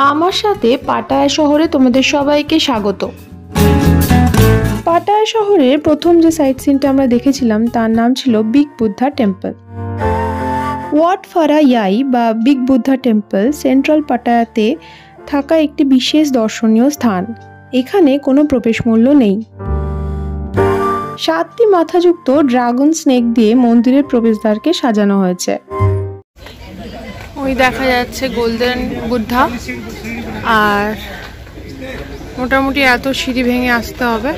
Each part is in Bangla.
আমার সাথে পাটায়া শহরে তোমাদের সবাইকে স্বাগত। পাটায়া শহরের প্রথম যে সাইট সিনটা আমরা দেখেছিলাম তার নাম ছিল বিগ বুদ্ধা টেম্পল। ওয়াট ফারা ইয়াই বা বিগ বুদ্ধা টেম্পল সেন্ট্রাল পাটায়াতে থাকা একটি বিশেষ দর্শনীয় স্থান। এখানে কোনো প্রবেশ মূল্য নেই। 7টি মাথাযুক্ত ড্রাগন স্নেক দিয়ে মন্দিরের প্রবেশদ্বারকে সাজানো হয়েছে। ওই দেখা যাচ্ছে গোল্ডেন বুদ্ধা, আর মোটামুটি এত সিঁড়ি ভেঙে আসতে হবে।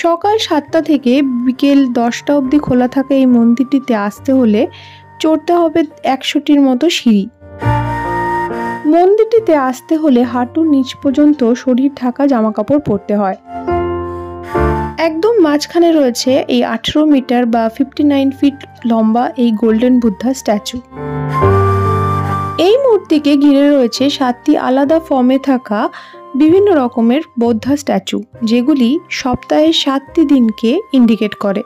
সকাল 7টা থেকে বিকেল 10টা অবধি খোলা থাকা এই মন্দিরটিতে আসতে হলে চড়তে হবে 100টির মতো সিঁড়ি। মন্দিরটিতে আসতে হলে হাঁটুর নিচ পর্যন্ত শরীর ঢাকা জামাকাপড় পরতে হয়। একদম মাঝখানে রয়েছে এই 18 মিটার বা 59 ফিট লম্বা এই গোল্ডেন বুদ্ধা স্ট্যাচু। এই মূর্তিকে ঘিরে রয়েছে 7টি আলাদা ফর্মে থাকা বিভিন্ন রকমের বৌদ্ধ স্ট্যাচু, যেগুলি সপ্তাহের 7টি দিনকে ইন্ডিকেট করে।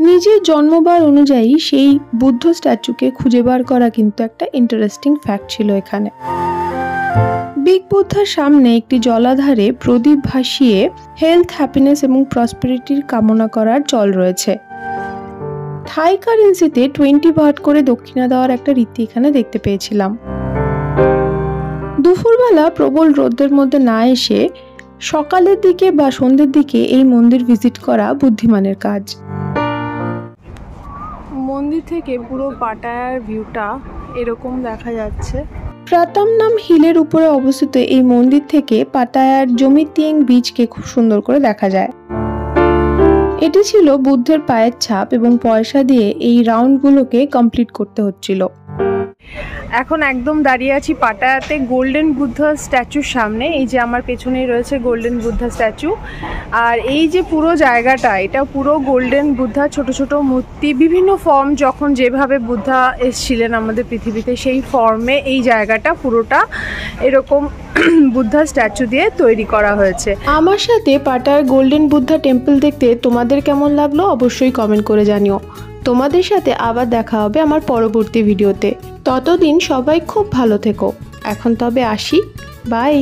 নিজের জন্মবার অনুযায়ী সেই বুদ্ধ স্ট্যাচুকে খুঁজে বার করা কিন্তু একটা ইন্টারেস্টিং ফ্যাক্ট ছিল এখানে। বিগ বুদ্ধার সামনে একটি জলাধারে প্রদীপ ভাসিয়ে হেলথ, হ্যাপিনেস এবং প্রসপেরিটির কামনা করার চল রয়েছে। থাই কারেন্সিতে 20 বাট করে দক্ষিণা দেওয়ার একটা রীতি এখানে দেখতে পেয়েছিলাম। দুপুরবেলা প্রবল রোদের মধ্যে না এসে সকালের দিকে বা সন্ধ্যের দিকে এই মন্দির ভিজিট করা বুদ্ধিমানের কাজ। মন্দির থেকে পুরো পাটায়ার ভিউটা এরকম দেখা যাচ্ছে। প্রাতামনাম হিলের উপরে অবস্থিত এই মন্দির থেকে পাটায়ার জমিতিয়াং বিচকে খুব সুন্দর করে দেখা যায়। এটি ছিল বুদ্ধের পায়ের ছাপ এবং পয়সা দিয়ে এই রাউন্ডগুলোকে কমপ্লিট করতে হচ্ছিল। এখন একদম দাঁড়িয়ে আছি পাটায়াতে গোল্ডেন বুদ্ধা স্ট্যাচুর সামনে। এই যে আমার পেছনেই রয়েছে গোল্ডেন বুদ্ধা স্ট্যাচু, আর এই যে পুরো জায়গাটা, এটা পুরো গোল্ডেন বুদ্ধা, ছোট ছোট মূর্তি, বিভিন্ন ফর্ম, যখন যেভাবে বুদ্ধা এসেছিলেন আমাদের পৃথিবীতে সেই ফর্মে এই জায়গাটা পুরোটা এরকম বুদ্ধা স্ট্যাচু দিয়ে তৈরি করা হয়েছে। আমার সাথে পাটায়ার গোল্ডেন বুদ্ধা টেম্পল দেখতে তোমাদের কেমন লাগলো অবশ্যই কমেন্ট করে জানিও। তোমাদের সাথে আবার দেখা হবে আমার পরবর্তী ভিডিওতে। ততদিন সবাই খুব ভালো থেকো। এখন তবে আসি, বাই।